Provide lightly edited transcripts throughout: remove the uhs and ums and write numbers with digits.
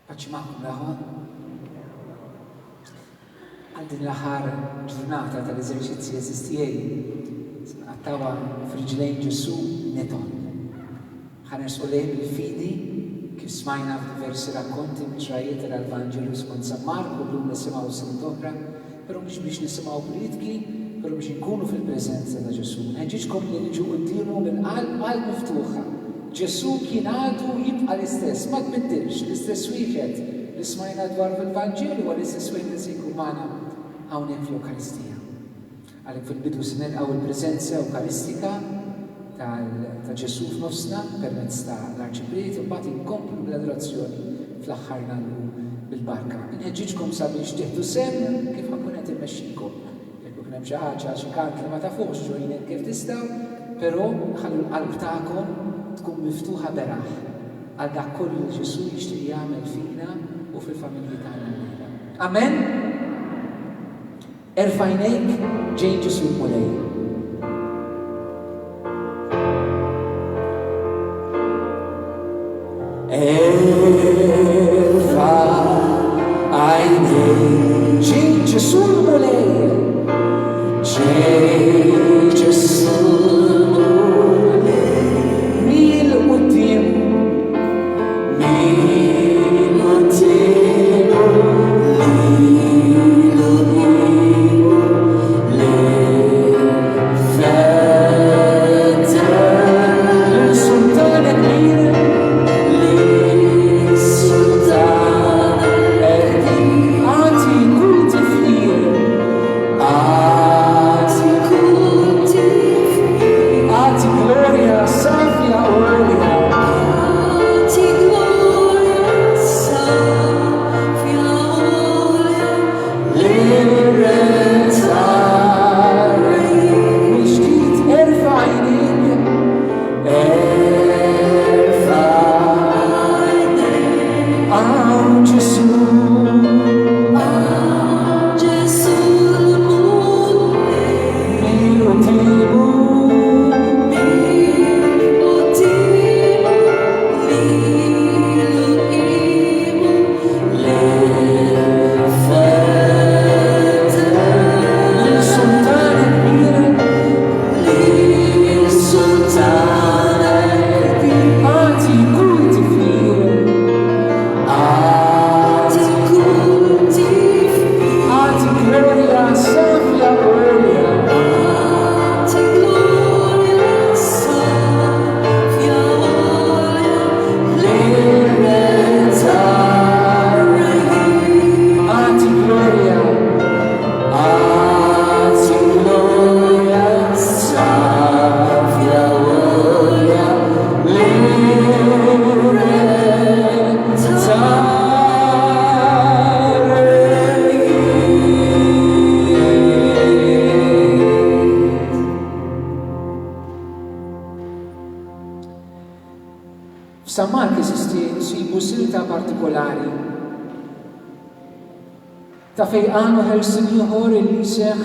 Paċi maħkum laħon. Għal din l-aħħar ġurnata tal-eżerċizzji eżistijej, għattawa fil-ġlejn Ġesù neton. Ħanersu lejn bil-fidi kif smajna f'diversi rakkonti miċrajiet tal-Evanġelu skont San Marku llum nisimgħu sint oħra, però mhux biex nisimgħu politiki, però biex inkunu fil-preżenza ta' Ġesù. Nħeġġiġkom li niġu qudiemu bil-qalb miftuħa. Ġesù kien għadu jibqa' l-istess, ma tbiddilx, l-istess wieħed li smajna dwar fil-Evanġelu u l-istess wieħed li se jkun magħna hawnhekk fl-Ewkaristija. Għalhekk fil-bidu se nilqgħu il-preżenza Ewkaristika ta' Ġesù f'nofsna permezz ta' l-Arċipriet u mbagħad inkomplu bl-adorazzjoni fl-aħħar nagħmlu bil-barka. Inħeġġiġkom sabiex tieħdu sem kif ħankun qed immexxikom. Jekk ikun hemm xi ħaġa xi kant li ma tafux ġojjin kif tistgħu, però ħallu l-qalb tagħkom tkun miftuħa beraħ għal dak kollu li Ġesù jixtieq jagħmel fina u fil-familji tagħna. Amen? Erfa' għajnejk ġejn Ġesù mulej. Erfa' għajnejk ġejn Ġesù mulej. Ġejn Ġesù F'San Mark nsibu silta partikolari ta' fejqan u ħelsin ieħor li jseħħ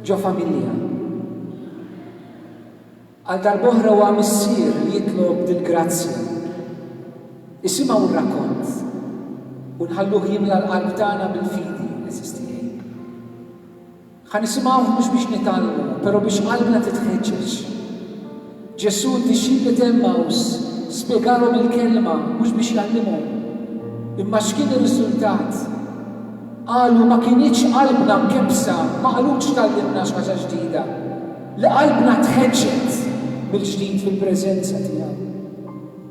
ġo familja. Għal darb'oħra huwa missier li jitlob dil-grazzja. Isimgħu r-rakkont u nħalluh jimla l-qalb tagħna bil-fidi eżistijej. Ħanisimgħuh mhux biex nitgħallmu, però biex qalbna titħeġġeġ. Ġesù d-dixxipli Emmaus spjegalhom il-kelma mhux biex jgħallimhom, imma x'kien ir-riżultat. Qalu ma kienx qalbna mkebsa, ma qalux tallimna xi ħaġa ġdida. Li qalbna tħeġġet mill-ġdid fil-preżenza tiegħu.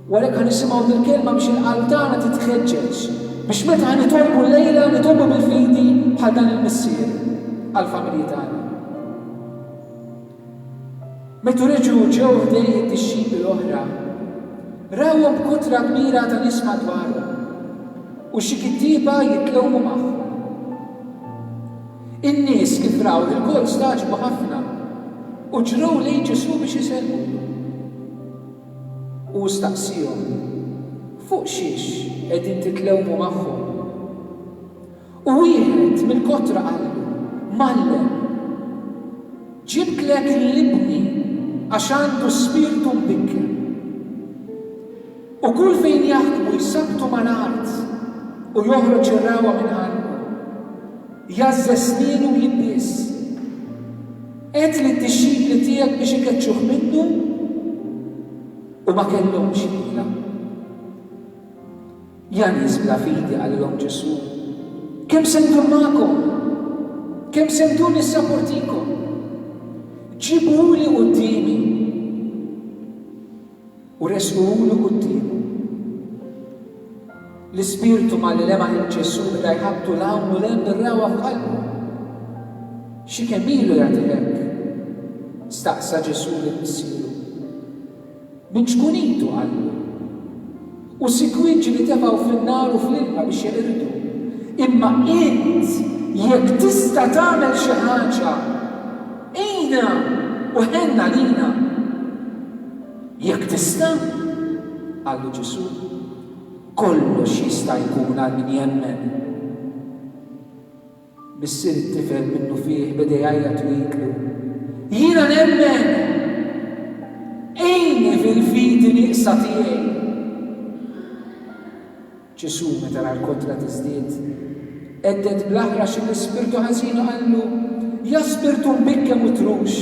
U għalhekk ħanisimgħu dil-kelma biex il-qalb tagħna titħeġġeġ, biex meta nitolbu llejla nitolbu bil-fidi bħal dan il-missier għall-familji tagħna. Meta reġgħu ġew ħdej id-dixxipli l-oħra, rawhom b'kutra kbira ta' nies madwarhom u xi kittieba jitlewmu magħhom. In-nies kif raw il-kol staġbu ħafna u ġrew lejn Ġesù biex isellmu. U staqsihom fuq xiex qegħdin titlewmu magħhom. U wieħed mill-kotra qallu, Mallem, ġibtlek l-ibni għax għandu spiritu mbikker. U kull fejn jaħdmu jisabtu mal-art u joħroġ ir-rawa minn ħalmu. Jażżes snienu jibbies. Qed lid-dixxipli tiegħek biex ikeċċuh minnu u ma kellhomx ila. Ja nies bla fidi għalihom Ġesù. Kemm se ndur magħkom? Kemm se ndur nissapportikom? Ġibuli qudiemi u resquhuli qudiemu. L-Ispirtu malli lemaħ il-Ġesù beda jħabtu l-hawn u l-hemm bir-rawa f'qalbu. Xi kemm ilu jagħti hekk? Staqsa Ġesù lill-missieru. Min xkun intu qallu? U sikwiġġi li tefgħu fin-nar u fl-ilma biex jeqirdu. Imma int jekk tista' tagħmel xi ħaġa, ejna u ħenna lina. Jekk tista' qallu Ġesù, kollox jista' jkun għal min jemmen. Missier it-tifel minnu fih beda jgħajjat u jiklu. Jiena nemmen! Ejni fil-fidi nieqsa tiegħi. Ġesù meta ra l-kontra tiżdied, qeddet bl-aħrax l-ispirtu ħażin u qallu: Ja spirtu mbikkem u trux,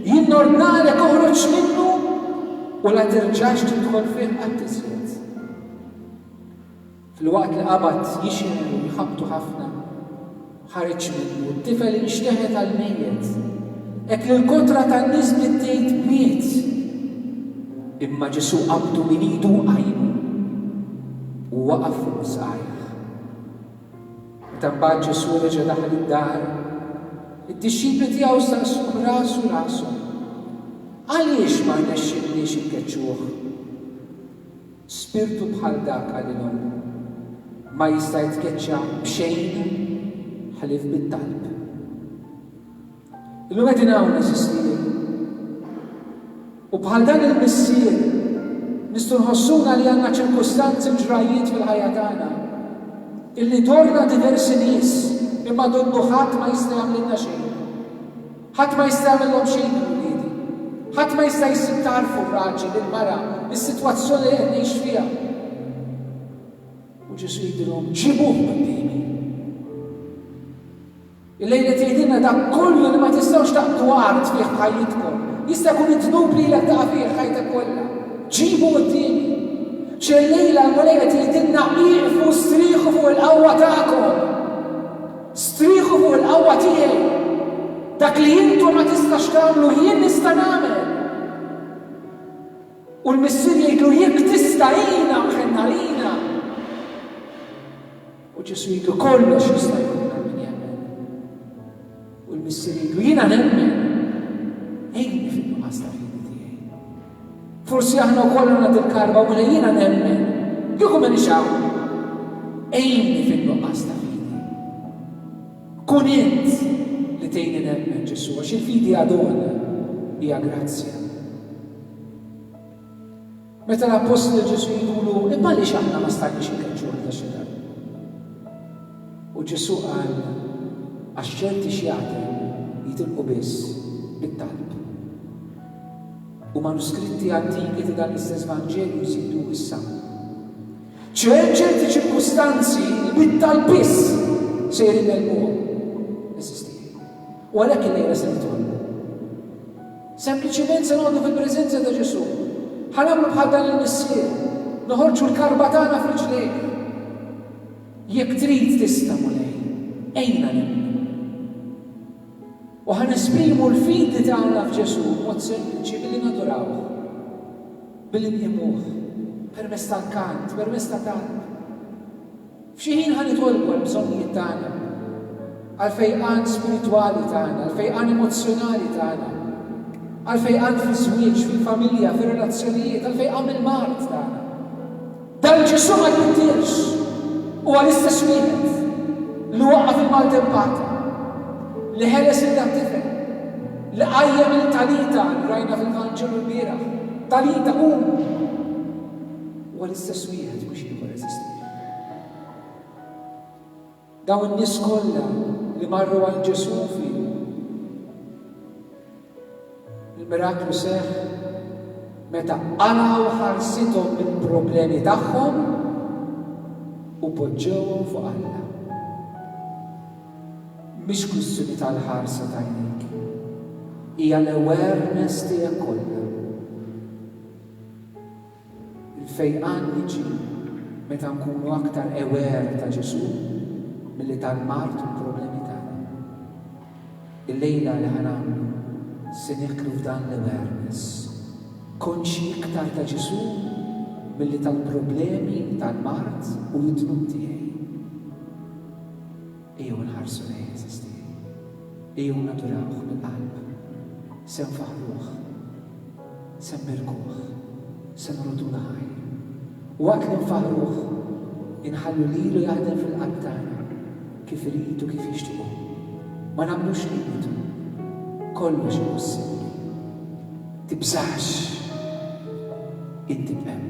jien ordnalek oħroġ minnu u la terġax tidħol fih qatt iżjed. Fil-waqt li qabad jixel u jħabtu ħafna, ħareġ minnu t-tifel inxteħet għal-mejjed. Hekk li l-kontra tan-nies bdiet miet. Imma Ġesù qabdu min idu qajmu u waqaf fuq saqajh. Meta mbagħad Ġesù reġa' daħal id-dar, id-dixxipli tiegħu staqsuh rasu. Għaliex ma rnexxinniex inkeċċuh? Spirtu bħal dak għalilhom ma jista' jitkeċċa b'xejn ħlief bit-talb. Illum qegħdin hawn eżistieri. U bħal dan il-missier nistgħu nħossuna li għandna ċirkustanzi u ġrajiet fil-ħajja tagħna illi dorna diversi nies imma donnu ħadd ma jista' jagħmlilna xejn. Ħadd ma jista' jagħmilhom xejn il-wliedi. Ħadd ma jista' jsib tarfu raġel il-mara is-sitwazzjoni li qed ngħix fiha. U Ġesù jgħidilhom: ġibuh qudiemi. Il-lejla tgħidilna dak kollu li ma tistgħux taqbdu art fih ħajjitkom. Jista' jkun it-tnub li lek taqa' fih ħajtek kollha. Ġibu qudiemi. Ċellejla l-mulejla tgħidilna qiegħu strieħu fuq il-qawwa tagħkom. Strieħu fuq il-qawwa tiegħi. Dak li intom ma tistax tagħmlu jien nista' nagħmel. U l-missier jgħidlu: jekk tista' jiena ħenna lina. U Ġesù jgħidlu: kollox jista' jkun għal min jemmen. U l-missier jgħidlu: jiena nemmen. Ejni fin-nuqqas ta' fidi tiegħi. Forsi aħna wkoll għandna dil-karba u jiena nemmen. Kieku ma nixaw. Ejni fin-nuqqas ta' fidi. Kun int li tgħinni nemmen Ġesù għax il-fidi għadona hija grazzja. Meta l-Apostoli Ġesù jgħidulu: imma għaliex aħna ma stajniex inkeċċuh ta' xi darba. U Ġesù qal: għax ċerti xjagħtem jitilqu biss bit-talb. U manuskritti antiki ta' dan l-istess Vanġelju jżidu issa. ċerti ċirkustanzi li bit-talb biss se jirilmelmuhom eżisti. U għalhekk il-lejla se nitolbu. Sempliċiment se noqogħdu fil-preżenza ta' Ġesù. Ħanagħmlu bħal dan il-missier, noħorġu l-karba tagħna f'riġlejk. Jekk trid tista' mulej, ejna nimnu. U ħanesprimu l-fidi tagħna f'Ġesù b'mod sempliċi billi nadurawh, billi nqimuh, permezz tal-kant, permezz ta' talb. F'xi ħin ħanitolbu għall-bżonnijiet tagħna, għall-fejqan spiritwali tagħna, għall-fejqan emozzjonali tagħna, għall-fejqan fil-żwieġ, fil-familja, fir-relazzjonijiet, għall-fejqan mill-mart tagħna. Dan Ġesù ma jbiddirx u għall-istess wieħed li waqqa fil-maltempata, li ħeles il-tifel, li qajjem il-talita li rajna fil-Vanġelu l-bieraħ, talita u għall-istess wieħed biex ieħor eżisti. Dawn in-nies kollha li marru għal Ġesù fihom il-miraklu seħħ meta qalaw ħarsithom mill-problemi tagħhom u poġġewhom fuq Alla. Mhix kwistjoni tal-ħarsa tajnik, hija l-awareness tiegħek kollha. Il-fejqan jiġi meta nkunu aktar aware ta' Ġesù milli tal-mart u l-problemi tagħna. Il-lejla li ħanamlu se nikru f'dan l-awareness. Konxi iktar ta' Ġesù milli tal-problemi tal-mart u l-dnub tiegħi. Ejjew nħarsu lejn eżisti. Ejjew naturawh mill-qalb. Se nfaħruh, se nbirkuh, se nrodu ħajr. Waqt li nfaħruh, inħallu lilu jaħdem fil-qalb tagħna kif irid u kif jixtiequ. Ma nagħmlux limitu. Kollox possibbli. Tibżax, inti b'emmen.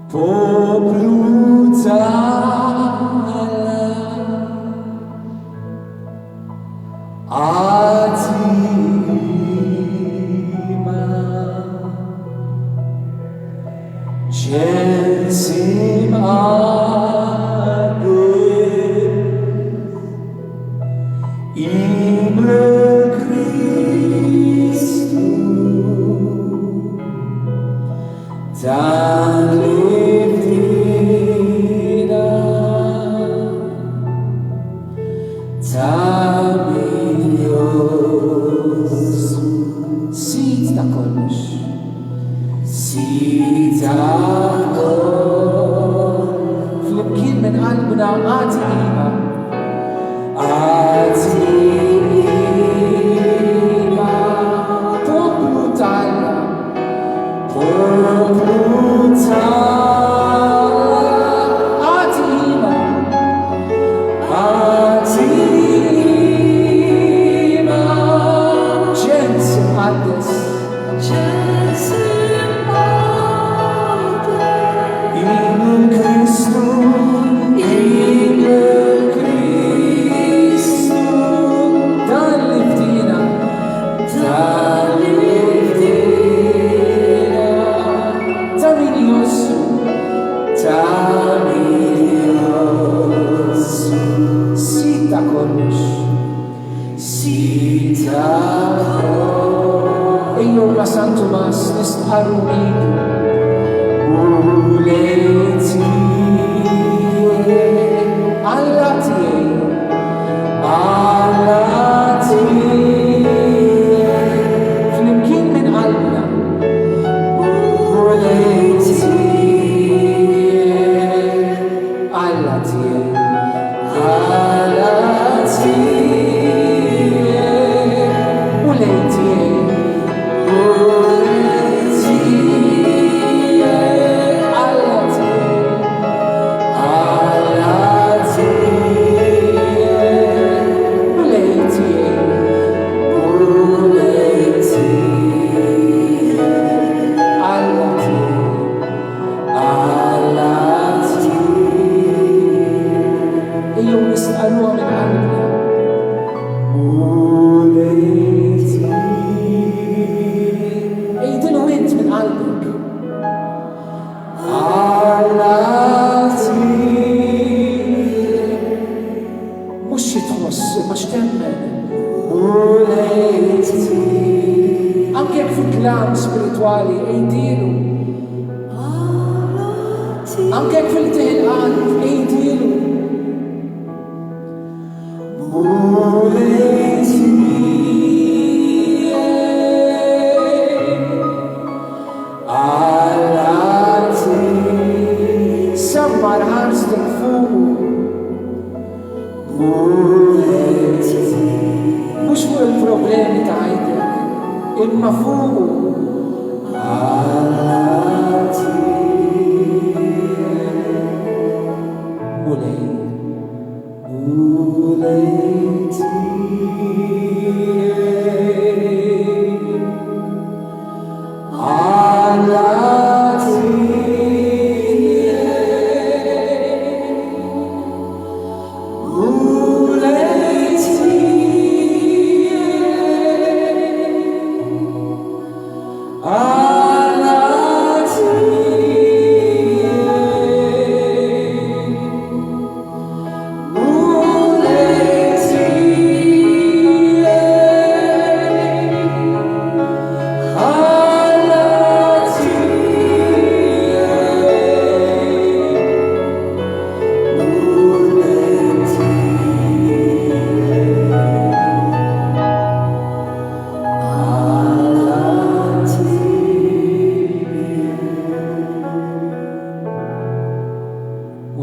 Poplu Ta'ala, Atima, Ġensim Allah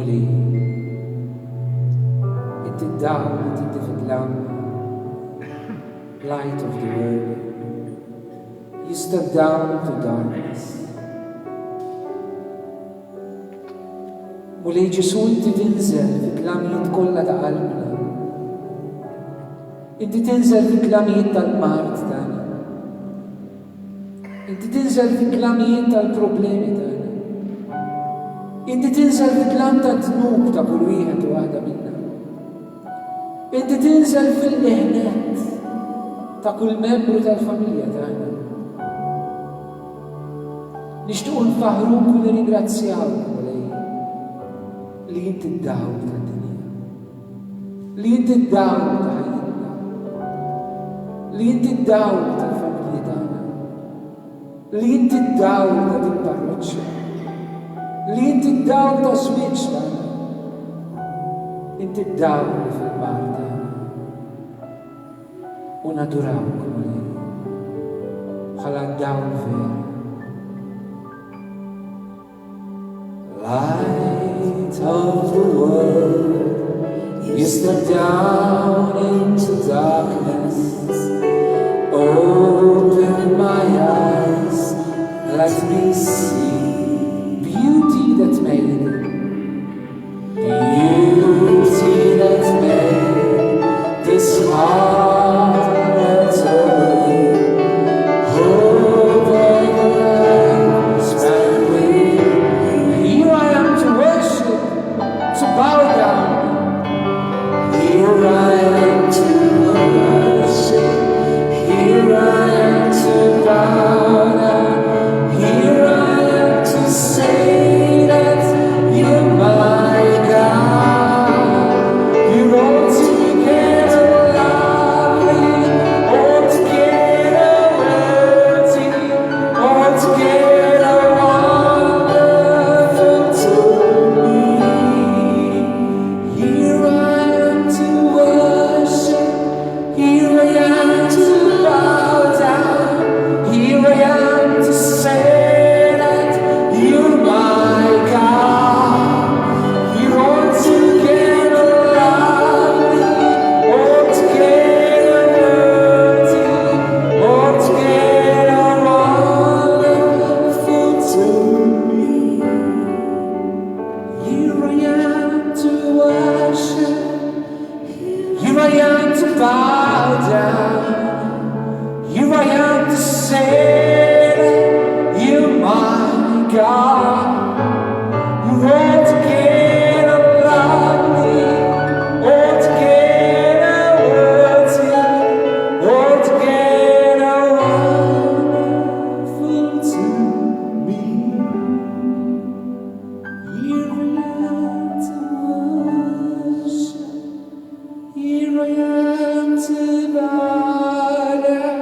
li inti d-dawl inti fid-lamp, light of the world. You step down into darkness. U li Ġesù inti tinżel fid-klamijiet kollha ta' qalbna. Inti tinżel fid-klamijiet tal-mart tagħna. Inti tinżel fil-klamijiet tal-problemi tagħna. Inti tinżel fil-klam tad-dnub ta' kull wieħed u waħda minna. Inti tinżel fil-qiegħnet ta' kull membru tal-familja tagħna. Nixtiequ nfaħruk u nirringrazzjawk li inti d-dawl tad-dinja. Li inti d-dawl ta' ħajjitna. Li inti d-dawl tal-familja tagħna. Li inti d-dawl ta' din parroċċja, li inti d-dawl ta' żwieġ tagħna, inti d-dawl fil-bar tagħna. U nadurawk Mulej, bħala d-dawl vera. Light of the world, you step down into darkness. Open my eyes, let me see beauty that made this heart holy. Hope everlasting spent with you. Here I am to worship, to bow down. Here I am to worship. Here I am to bow down. Here I am to say that you're my God. You're altogether lovely, altogether worthy, altogether wonderful to me. Here I am to worship. Here I am to bow down. Here I am to say that you're my God. You're altogether lovely, altogether worthy, altogether wonderful to me. Here I am to worship. Here I am to bow down. Here I am to say that you're my God. You're altogether lovely, altogether worthy, altogether wonderful to me. Here I am to worship. Here I am to bow down.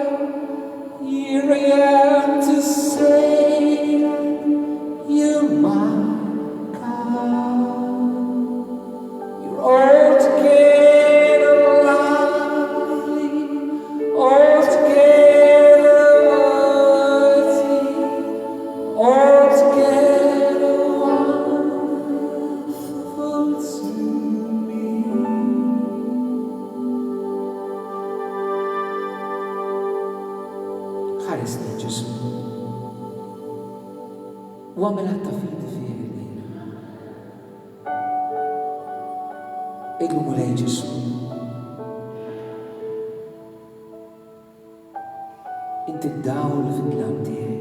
Here I am to say that you're my God. You're altogether lovely, altogether worthy, altogether wonderful to me. Ħaresni Ġesù, u għamel ħatta fidi fih lejna. Eglu Mulej Ġesù, inti d-dawl fil-klam tiegħi.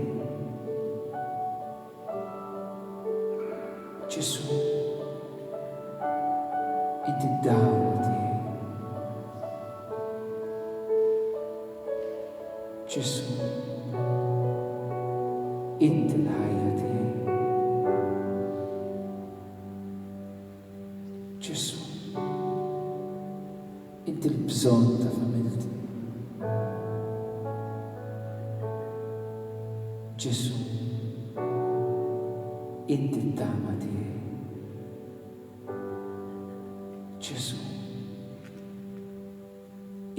Ġesù, inti d-dawl tiegħi. Ġesù, inti l-ħajja tiegħi. Ġesù, inti l-bżonn ta' familti. Ġesù, inti t-tama tiegħi. Ġesù,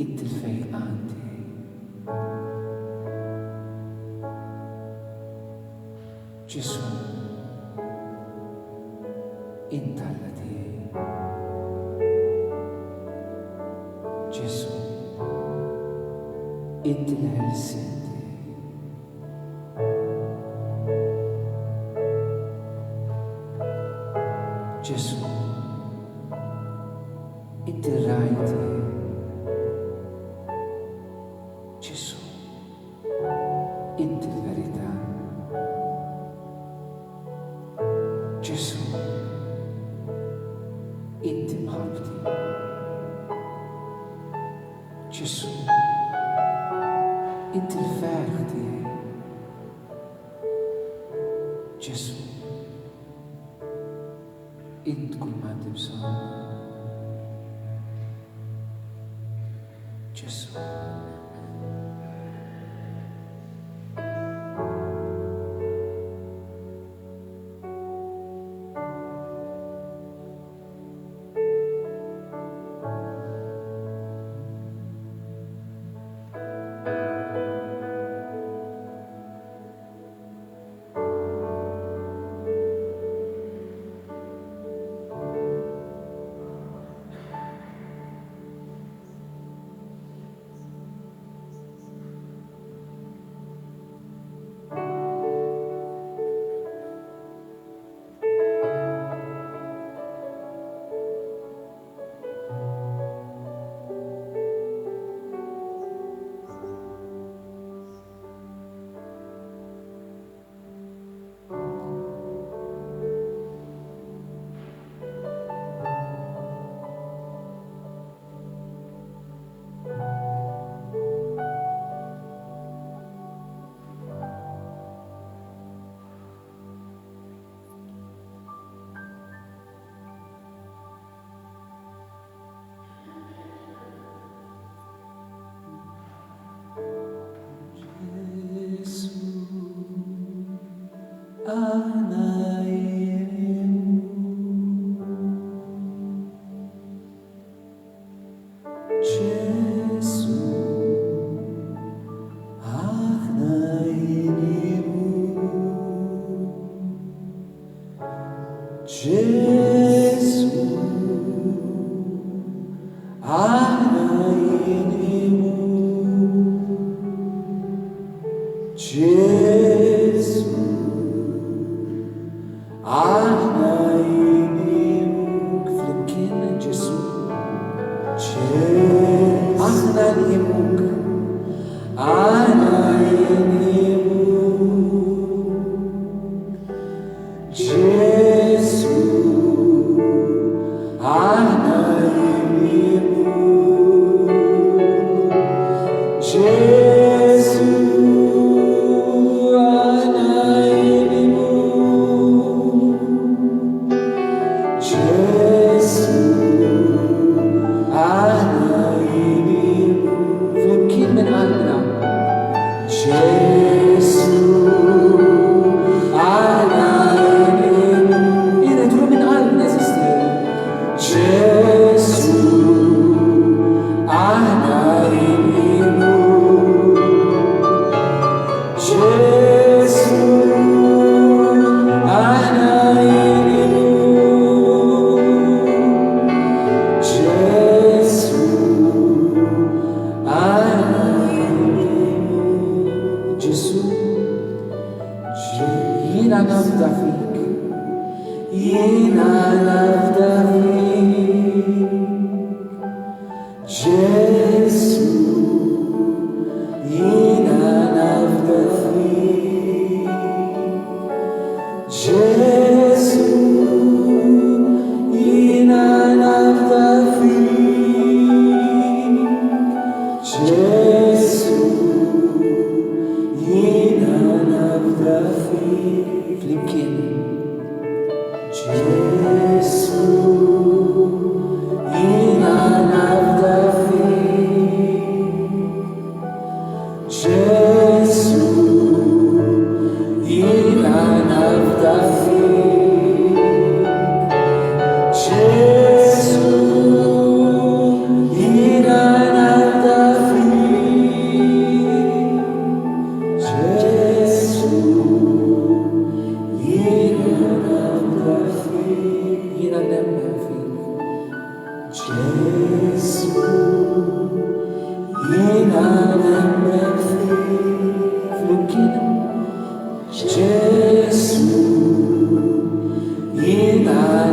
inti l-fejqan tiegħi. Ġesù, inti Alla tiegħi. inti l-ħelsien Ġesù, inti rajti. Ġesù, inti l-verità. Ġesù, inti mħabti. Ġesù, inti l-ferħ tiegħi. Ġesù, int kull ma għandi bżonn. Ġesù.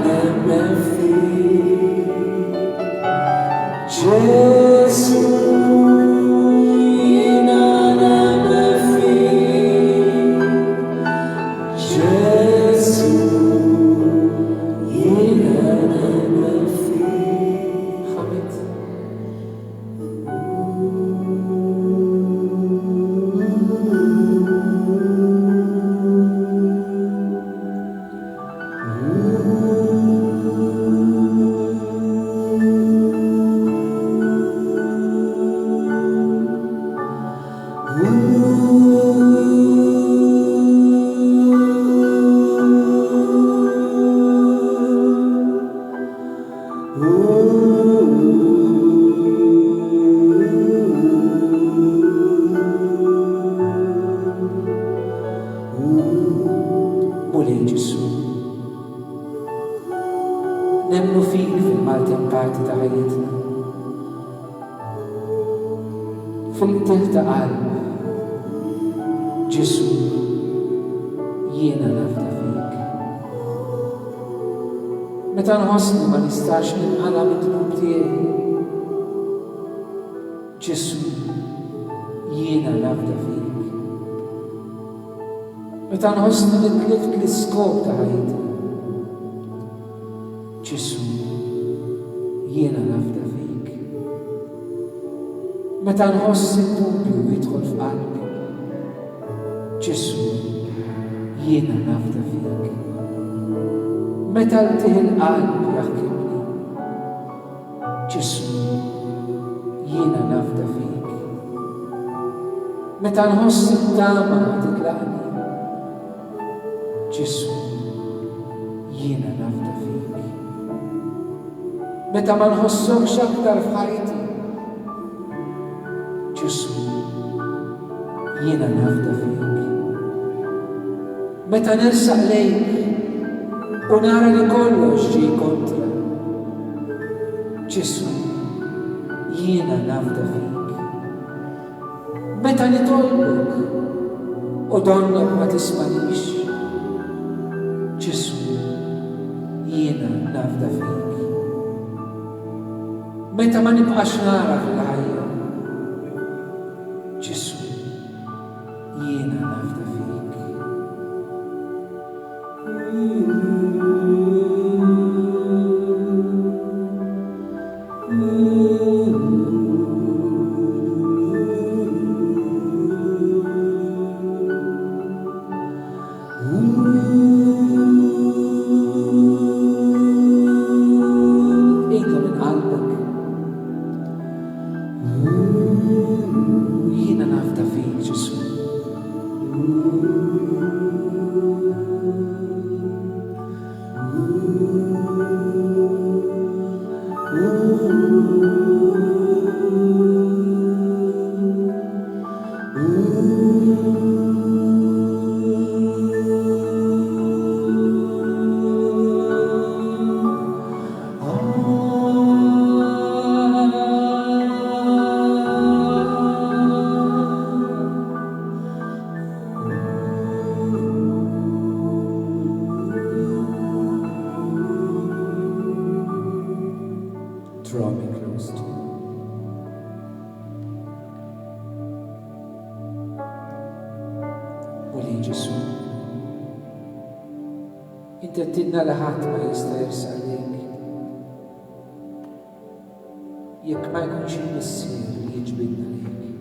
nemmen fik. Ġesù, jiena nemmen fik. Ġesù, jiena nemmen fik. Ħamet. Mulej Ġesù. Nemmnu fik fil-maltempati ta' ħajjitna. Fil-qtil ta' qalb. Ġesù, jiena nafda fik. Meta nħossni ma nistax ninqala mid-dnub tiegħi. Ġesù, jiena nafda fik. Meta nħossni li tlift l-iskop ta' ħajti. Ġesù, jiena nafda fik. Meta nħossi d-dubju jidħol f'qalbi. Ġesù, jiena nafda fik. Meta ltih il-qalb jaħkimni. Ġesù, jiena nafda fik. Meta nħossi d-dama titlaqni. Ġesù, jiena nafda fik. Meta ma nħossokx aktar f'ħajti. Ġesù, jiena nafda fik. Meta nersaq lejk u nara li kollox ġie kontra. Ġesù, jiena nafda fik. Meta nitolbok u donnok ma tismanix. Ġesù, jiena nafda fik. Meta ma nibqax nara fil-ħajja. Ġesù, jiena nafda fik. Jiena nafda fik, Ġesù. Draw me close to you. Mulej Ġesù. Inti għattinna li ħadd ma jista' jersaq lejk. Jekk ma jkunx il-missier li jiġbidna lejk.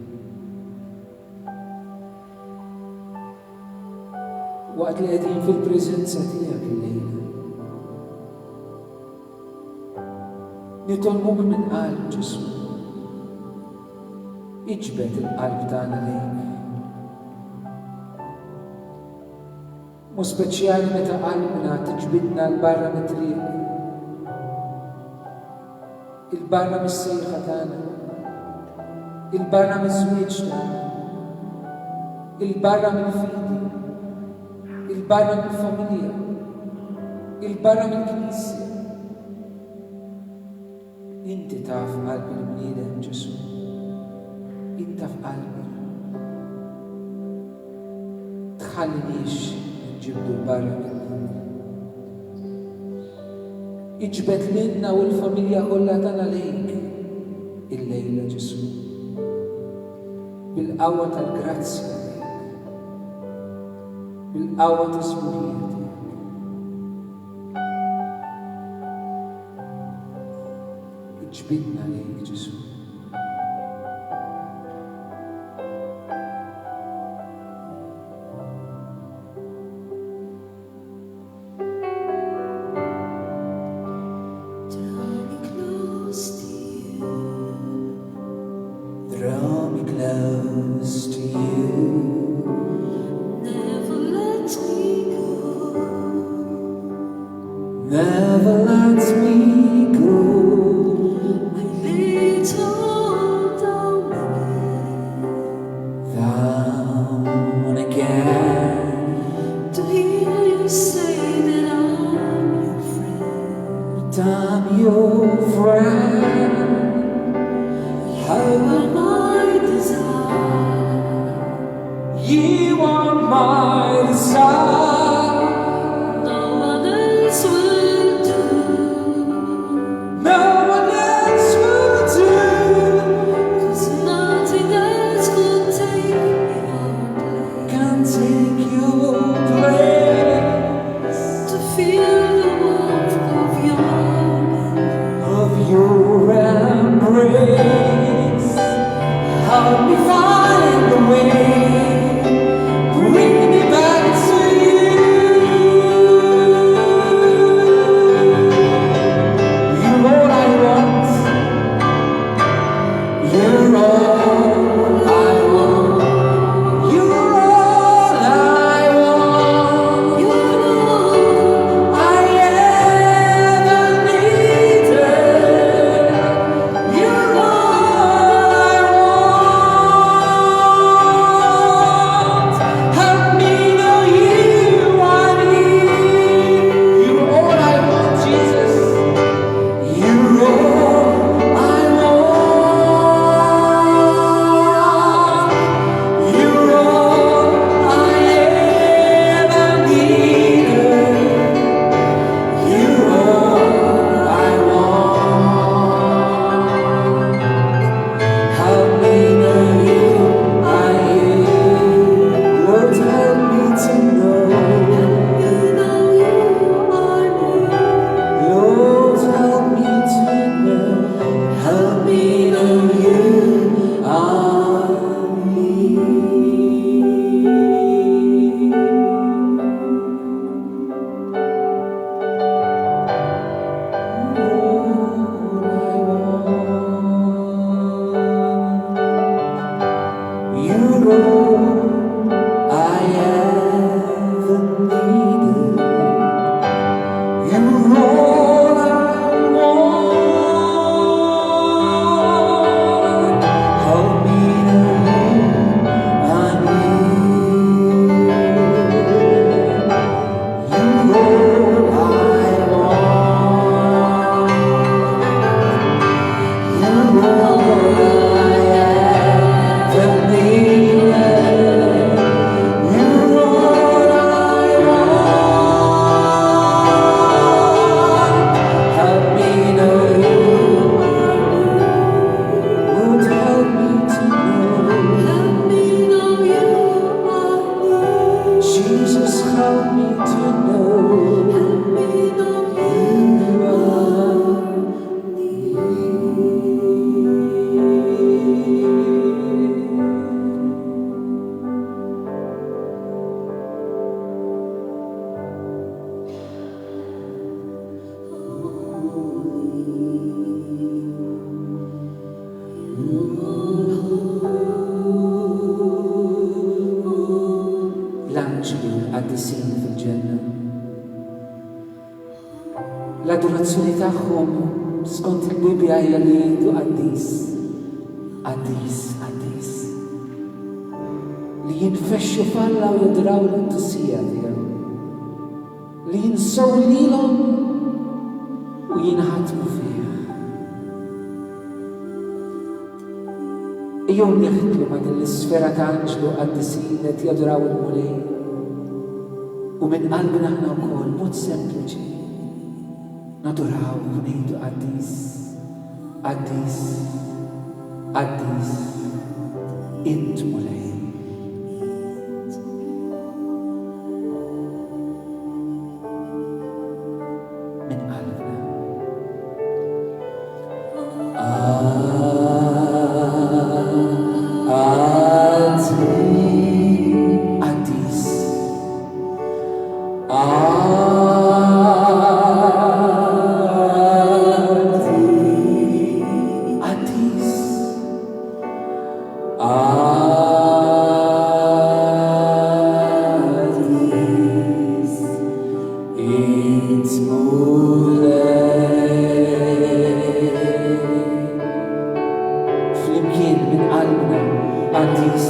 Waqt li qegħdin fil-preżenza tiegħek illejla. Nitolbuk minn qalb, Ġesù. Iġbed il-qalb tagħna lejk. Mu speċjali meta qalbna tiġbidna l-barra mit-triq. Il-barra mis-sejħa tagħna. Il-barra miż-żwieġ tagħna. Il-barra mill-fidi. Il-barra mill-familja. Il-barra mill-knisja. Inti taf qalbi l-bniedem, Ġesù. Inti taf qalbi. Tħallinix nġibdu barra minnu. iġbed lilna u l-familja kollha tagħna lejk il-lejla Ġesù. Bil-qawwa tal-grazzja tiegħek, bil-qawwa tas-sburija tiegħek. Iġbidna lejk Ġesù. Never let me go. I lay down again to hear you say that I'm your friend. I'm your friend. How am I desire? You are my desire. L-adorazzjoni tagħhom skont il-Bibja hija li jgħidu qaddis, qaddis, qaddis. Li jinfexxu falla u jadoraw l-intussija tiegħu. Li jinsow lilhom u jinħatmu fih. Ejjew neħdmu ma' din l-isfera ta' anġlu qaddisin li jadoraw il-mulej u minn qalbna aħna wkoll mod sempliċi naduraw u ngħidu qaddis, qaddis, qaddis, int mulej. Min qalbna. Qaddis. Flimkien min qalbna qaddis.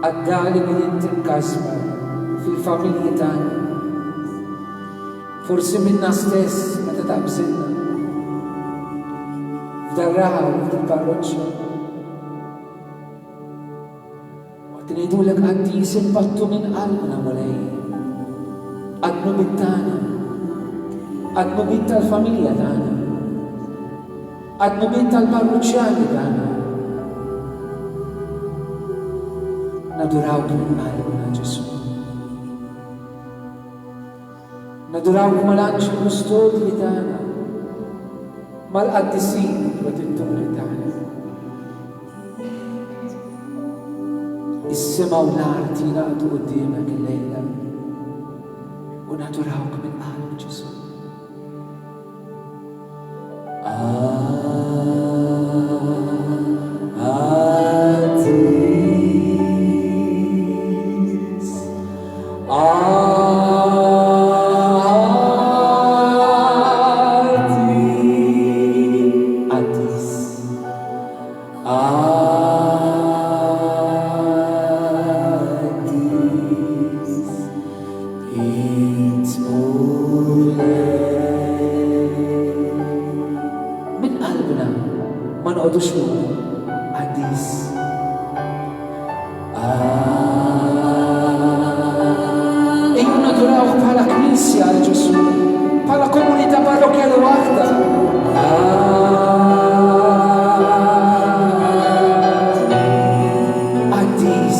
Għaddali minn inti mkasba fil-familji tagħna. Forsi minna stess meta taqbżilna. F'darraħa u fil-parroċċja. Waqt ngħidulek qaddis impattu minn qalbna mulej. Għadmu bit-tagħna. Għadmu bit tal-familja tagħna. Għadmu bit tal-parroċċjali tagħna. Nadurawk minn qalbna Ġesù. Nadurawk mal-anġli kustodji tagħna, mal-qaddisin protettori tagħna. Is-sema u l-art jingħaqdu quddiemek illejla u nadurawk minn qalb Ġesù. Ma noqgħodux lura qaddis. Ejju nadurawh bħala Knisja għal Ġesù, bħala komunità parrokjali waħda. Qaddis.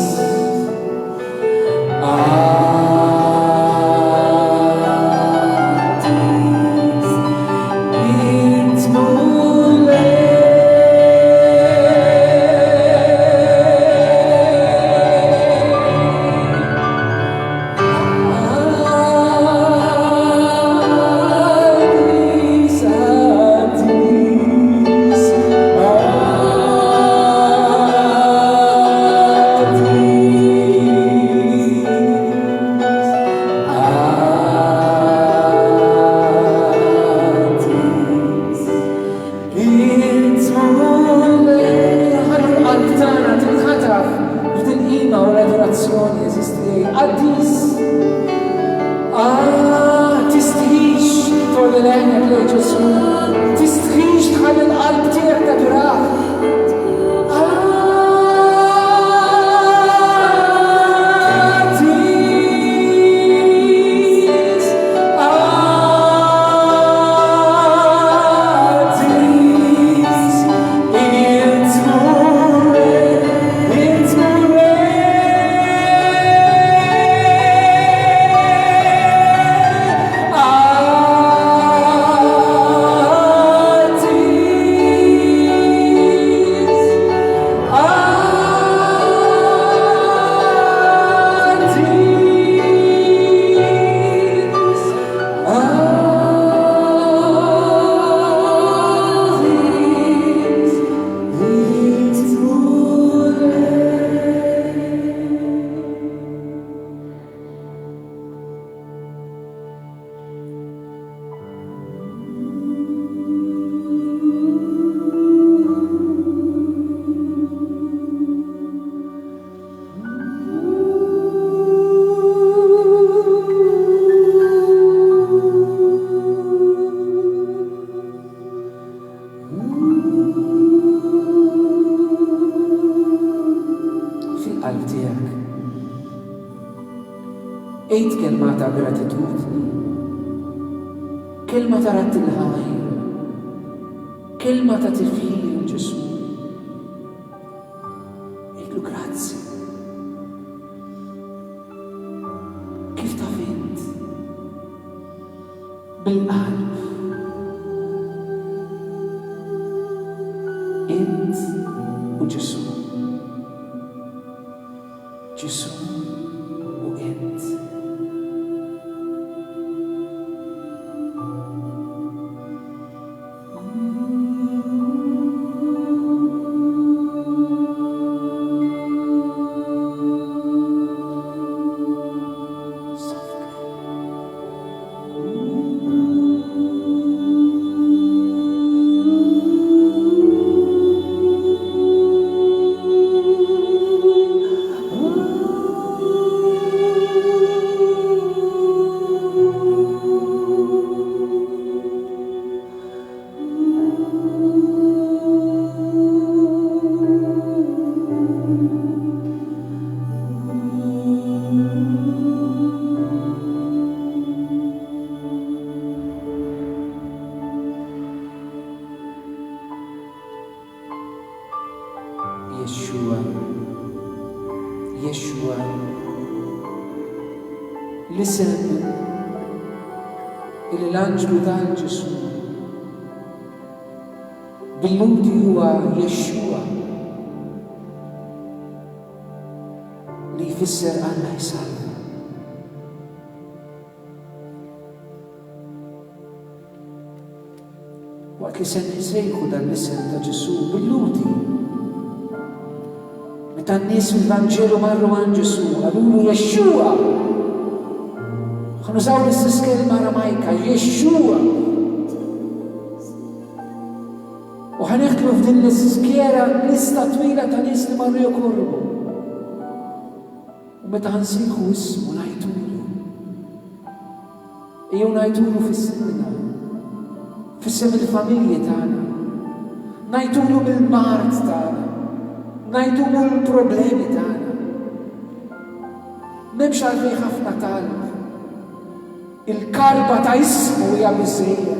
Isa fil-qalb tiegħek. Ejt kelma ta' gratitudni, kelma ta' ratt il-ħajr, kelma ta' tifħir Ġesù. Ejtlu grazzi. Kif taf int? Bil-qalb. Int u Ġesù. Ġesù u int. Yeshua, l-isem illi l-anġlu tal-Ġesù bil-ludi huwa Yeshua li jfisser Alla jsalva. Waqt li se nisejħu dan l-isem ta' Ġesù bil-ludi, meta n-nies fil-Vanġelu marru għan Ġesù għalulu Yeshua, ħanużaw l-istess kelma Aramajka, Yeshua. U ħaneħtlu f'din l-iskjera lista twila ta' nies li marru jokorru. U meta ħansieħu ismu ngħidulu. Ejjew ngħidulu fis-semina, fis-sem il-familji tagħna, ngħidulu bil-mart tagħna, ngħidulu l-problemi tagħna. M'hemmx għalfejn ħafna talb. Il-karba ta' ismu hija biżżejjed.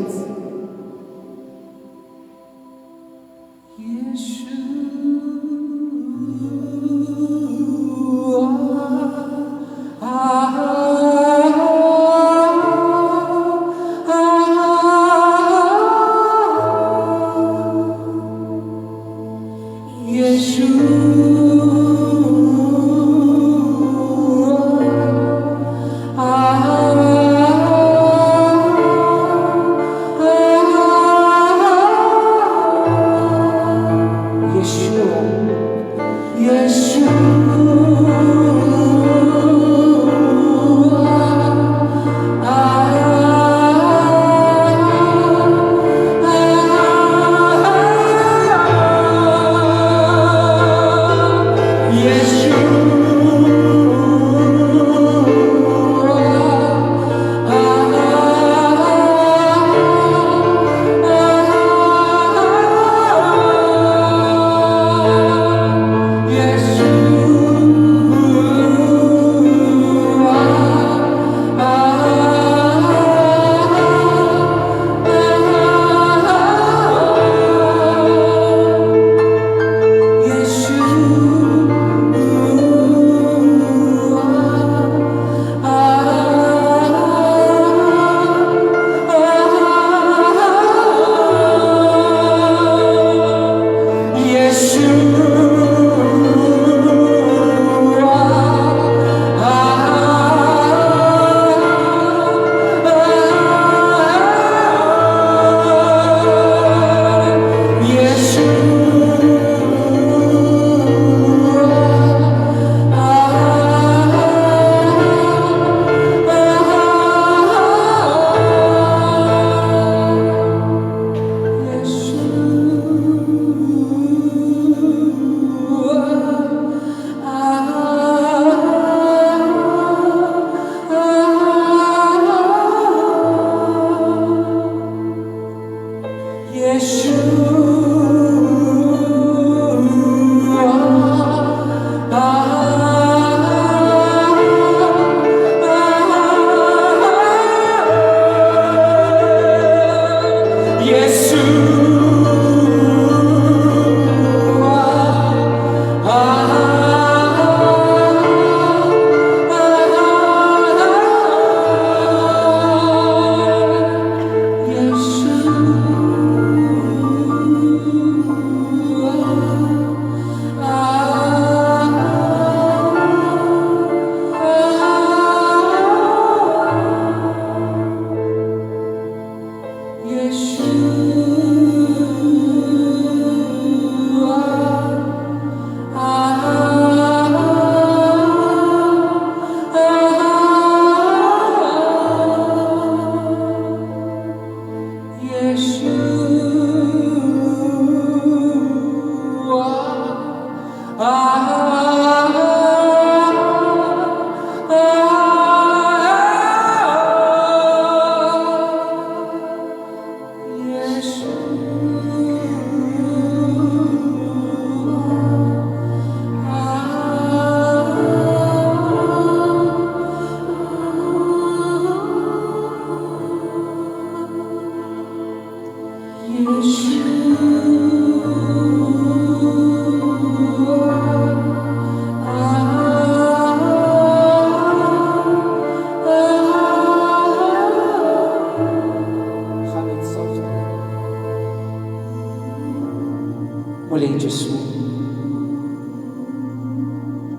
u lejn Ġesù.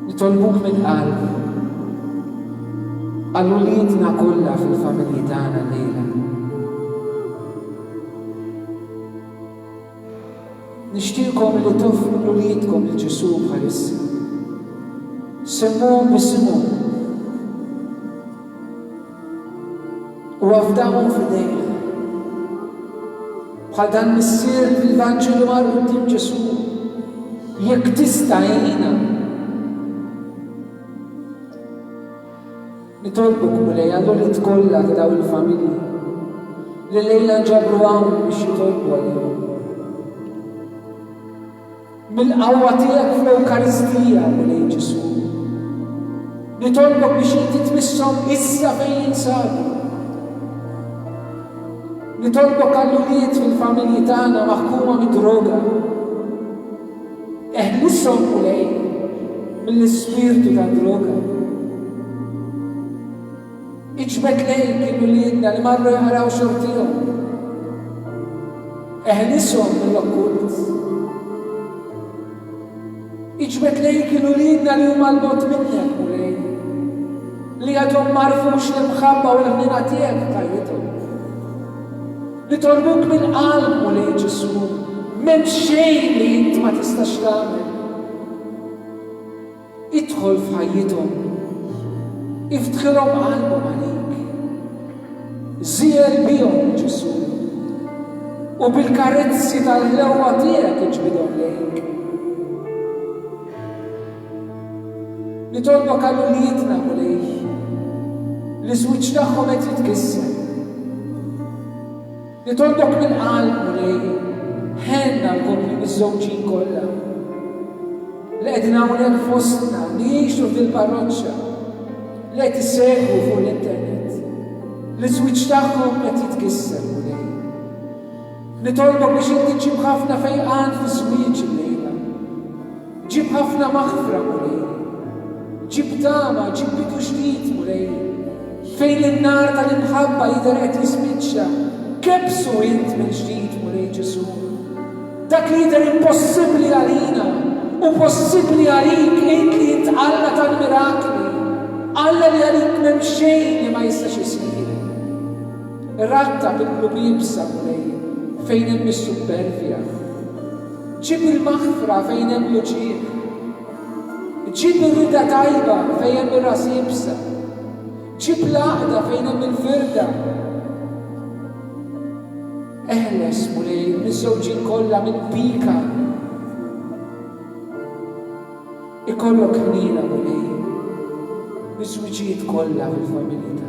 Nitolbuk minn qalb għall-uliedna kollha fil-familji tagħna llejla. Nixtieqkom li toffru l-uliedkom lil Ġesù bħalissa. Semmuhom bisimhom u għafdawhom f'idejh. Bħal dan missier fil-Vanġelu mar quddiem Ġesù. Jekk tista' għinna. Nitolbuk mulej għal-ulied kollha ta' dawn il-familji li lejla ġabru hawn biex jitolbu għalihom. Mill-qawwa tiegħek fl-Ewkaristija mulej Ġesù. Nitolbok biex inti tmisshom issa fejn jinsabu. Nitolbok għall-ulied fil-familji tagħna maħkuma mid-droga. Eħlisshom mulej mill-ispirtu tad-droga. Iġbed lejk il-uliedna li marru jaqraw xortihom. Eħlisshom mill-okkult. Iġbed lejk il-uliedna li huma l-bot minnek mulej. Li għadhom marfux l-imħabba u l-ħnina tiegħek f'ħajjithom. Nitolbuk mill-qalb mulej Ġesù. M'hemm xejn li int ma tistax tagħmel. Idħol f'ħajjithom. Iftħilhom qalbhom għalik. Żier bihom Ġesù. U bil-karezzi tal-ħlewwa tiegħek iġbidhom lejk. Nitolbok għall-uliedna mulej. L-iżwiġġ tagħhom qed jitkisser. Nitolbok mill-qalb mulej. Ħenna l-kompli miż-żewġin kollha. Li qegħdin hawnhekk fostna li jgħixu fil-parroċċja. Li qed isegħu fuq l-internet. L-iżwiġġ tagħhom qed jitkisser mulej. Nitolbok biex inti ġib ħafna fejqan fis-żwieġ illejla. Ġib ħafna maħfra mulej. Ġib tama, ġib bidu ġdid mulej. Fejn in-nar tal-imħabba jidher qed jispiċċa. Kebsu int minn ġdid mulej Ġesù. Dak li jidher impossibbli għalina u possibbli għalik int li int Alla tal-mirakli. Alla li għalik m'hemm xejn li ma jistax isir. Ratta bil-qlub jibsa mulej fejn hemm is-supervja. Ġib il-maħfra fejn hemm l-uġieħ. Ġib ir-rida tajba fejn hemm ir-ras jibsa. Ġib l-għaqda fejn hemm il-firda. Eħles mulej miż-żewġin kollha mill-pika. Ikollok ħnina mulej miż-żwiġijiet kollha fil-familji tagħna.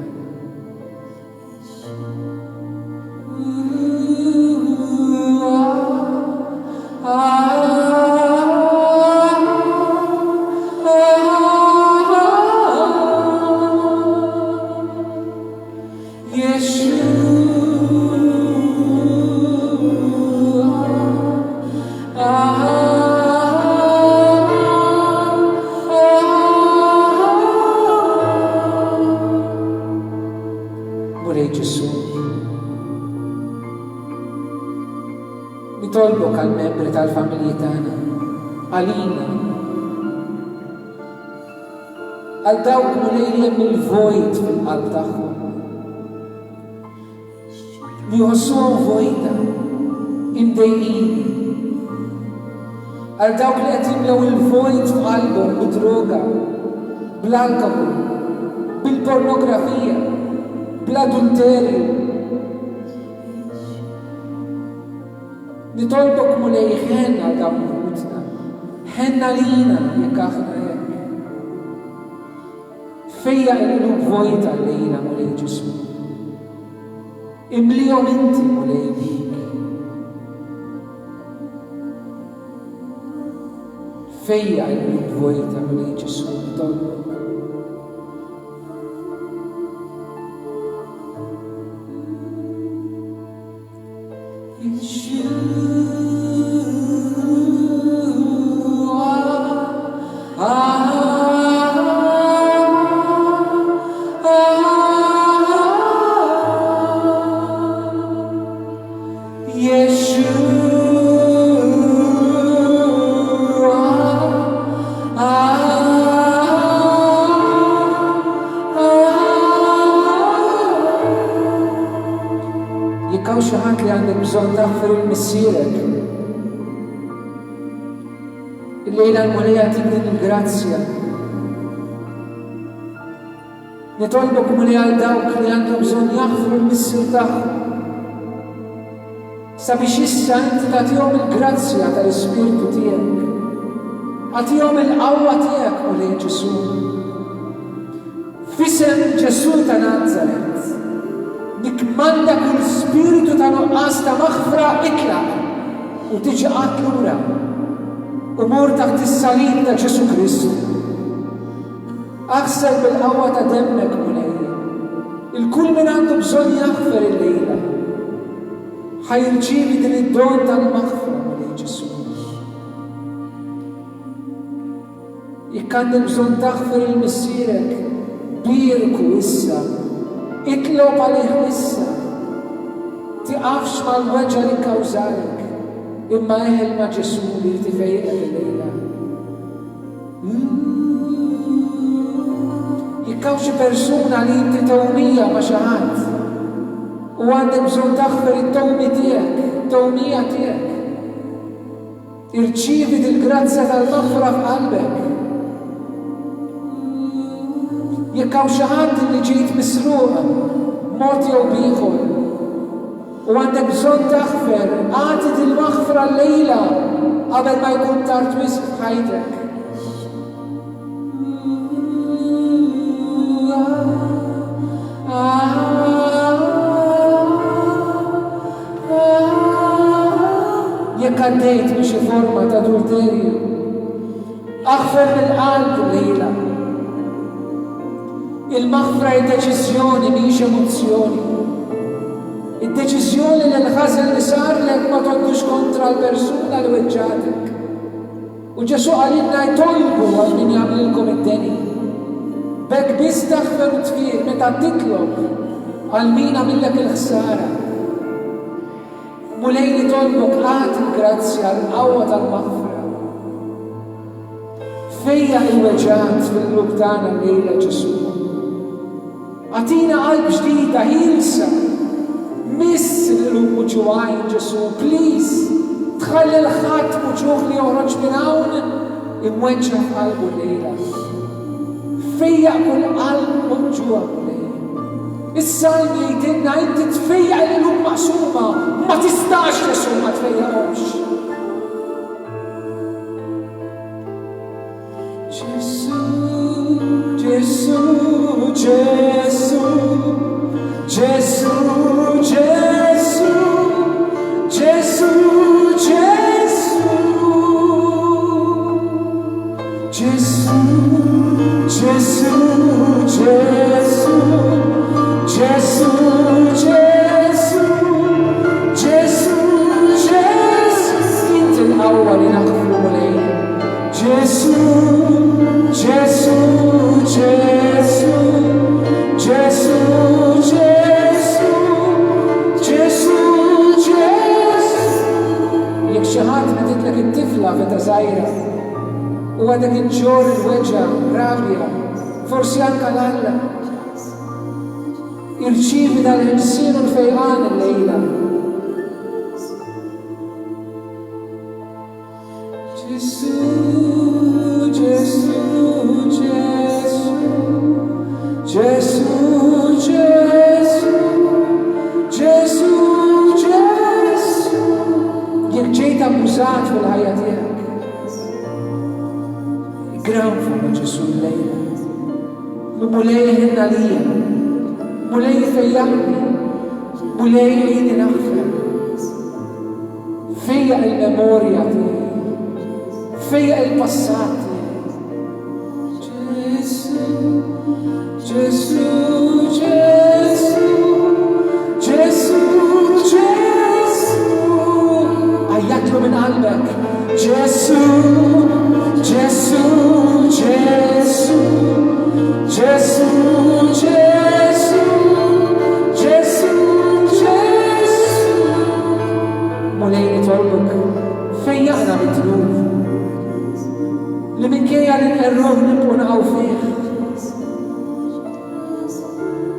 Nitolbok għal-membri tal-familji tagħna, għalina, għal dawk mulej li hemm il-vojt fil-qalb tagħhom. Li jħossuhom vojta, imdejqin. Għal dawk li qed jimlew il-vojt f'qalbhom bid-droga, bl-alkohol, bil-pornografija, bl-adulterju. Nitolbok mulej ħenna dawn il-qudna, ħenna lina jekk aħna hekk. Fejja il-qlub vojta lejla mulej Ġesù. Imlihom inti mulej bik. Fejja il-qlub vojta mulej Ġesù nitolbok. Yeshua. jaħfir il-missierek. Il-lejla l-mulija din il-grazzja. Nitolbok mulija għal dawk li għandhom bżonn jaħfru l-missier tagħhom. Sabiex issa inti tagħtihom il-grazzja tal-Ispiritu tiegħek. Għatihom il-qawwa tiegħek mulija Ġesù. F'isem Ġesù ta' Nazaret, nikmanda kull spiritu ta' nuqqas ta' maħfra itlaq u tiġi qatt lura u mur taħt is-salib ta' Ġesu Kristu. Aħsel bil-qawwa ta' demmek mulejja. Il-kull min għandu bżonn jaħfer il-lejla ħajrċievi din id-don tal-maħfra mulejja Ġesu. Jekk għandek bżonn taħfer il-missierek, birku issa, itlob għalih issa, tiqafx mal-weġa li kkawżalek, imma eħel ma' Ġesu li tifejjek il-lejla. Jekk hawn xi persuna li inti tewmija ma' xi ħadd u għandek bżonn taħfer it-tewmi tiegħek, tewmija tiegħek, irċievi dil-grazzja tal-maħfra f'qalbek. Jekk hawn xi ħadd li ġejt misruq mod jew bieħor u għandek bżonn taħfer, għati dil-maħfra l-lejla qabel ma jkun tard wisq f'ħajtek. Jekk għaddejt minn xi forma ta' adulterju, aħfer mill-qalb l-lejla. Il-maħfra id-deċiżjoni mhix emozzjoni. Id-deċiżjoni li l-ħażel li sarlek ma toddux kontra l-persuna li weġġatek. U Ġesu qalilna jtolbu għal min jagħmlilkom id-deni. B'hekk biss taħfer u tfiq meta titlob għal min għamillek il-ħsara. Mulej nitolbok għati l-grazzja l-qawwa tal-maħfra. Fejja il-weġġat fil-qlub tagħna l-lejla Ġesu. Għatina qalb ġdida, ħilsa, miss l-qlub muġuħajn Ġesu, please, tħalli l-ħadd muġuħ li joħroġ minn hawn imweġġa f'qalbu l-lejla. Fejja kull qalb muġuħ l-lejla. Is-salm jgħidilna inti tfejja l-qlub maqsuma, ma tistax Ġesu ma tfejjahomx. Ġesu, Ġesu, Ġesu, Ġesu, Ġesu, Ġesu, Ġesu, Ġesu, Ġesu, Ġesu, Ġesu, Ġesu, inti l-qawwa li naħfru mulej. Ġesu, Ġesu, Ġesu, Ġesu, Ġesu, Ġesu, Ġesu. Jekk xi ħadd metitlek it-tifla meta żgħira u għadek inġor il-weġġa, rabja, forsi anke l-Alla, irċievi dal-ħelsien u l-fejqan il-lejla. Ġesu, Ġesu, Ġesu, Ġesu, Ġesu, Ġesu, Ġesu. Jekk ġejt abbużat fil-ħajja tiegħek, granfa ma' Ġesu l-lejla. Mulej ħinna lija, mulej fejjaqni, mulej ħini naħfra. Fejja il-memorja tiegħi, fejja il-passat tiegħi. Ġesu, Ġesu, Ġesu, Ġesu. Għajjatlu minn qalbek. Ġesu, Ġesu, Ġesu, Ġesu, Ġesu, Ġesu, Ġesu. Mulej nitolbok, fejjaqna mit-tlub li minkejja li n-erruh nibqu naqgħu fih.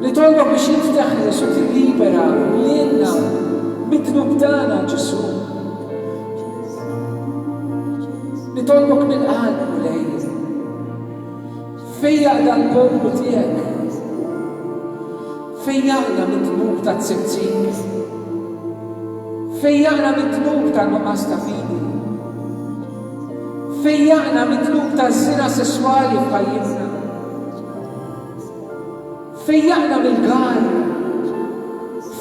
Li tolbok biex jiftaħ Ġesu tilibera lilna mid-dnub tagħna Ġesù. Nitolbok mill-qalb u lejl. Fejjaqna l-poplu tiegħek. Fejjaqna mid-dnub tat-sebzin. Fejjaqna mid-dnub tal-nuqqas ta' fidi. Fejjaqna mid-dnub taż-żina sesswali f'ħajjitna. Fejjaqna mill-gar.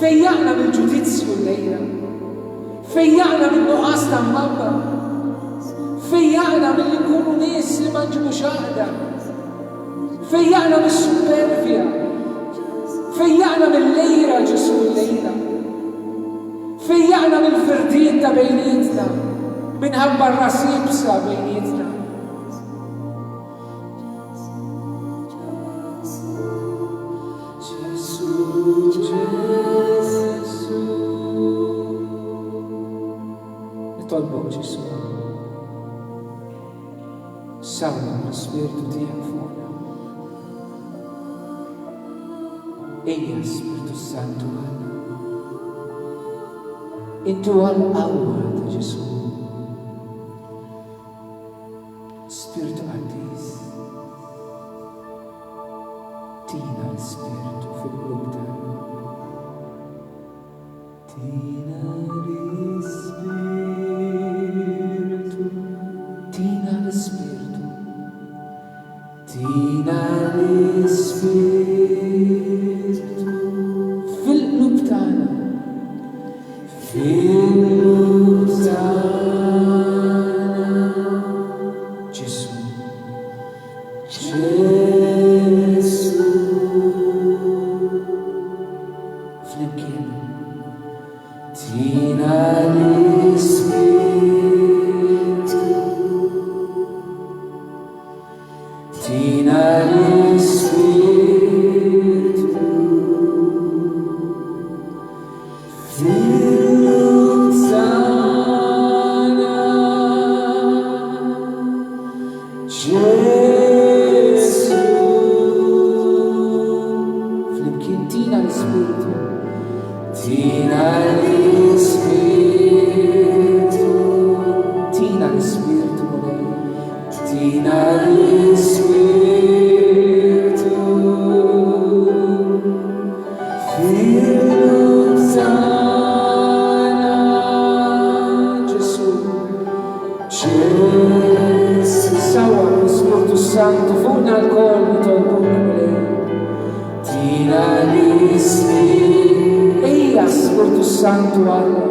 Fejjaqna mill-ġudizzju lejla. Fejjaqna mill-nuqqas ta' mħabba. Fejjaqna milli nkunu nies li ma nġibux għaqda. Fejjaqna mis-superfja. Fejjaqna mill-lejra Ġesù lejla. Fejjaqna mill-firdiet ta' bejnietna. Minħabba r-rasibsa bejnietna. Nitolbok Ġesù. Sawwa l-Spiritu tiegħek fuqna. Ejja Spiritu Santu għandna. Intu għal-qawwa ta' Ġesù. Spiritu Qaddiż. Tina l-Spiritu fil-qlub tagħna. Tina l-Spiritu. Tina l-Spiritu. Tina l-Spiritu. Fil-qlub tagħna. Fil-qlub tagħna. Ġesù. Ġesù. Flimkien. Tina l-Spiritu. Tina l-Spiritu. Fil-qlub tagħna. Ġesù. Flimkien tina l-Spiritu. Tina l-Spiritu. Tina l-Spiritu. Tina l-Spiritu. Fil-qlub tagħna. Ġesù. Ġesù. Sawwa l-Spiritu Santu fuqna l-koll nitolbok lejl. Tina l-Spiritu. Ejja Spiritu Santu għandna.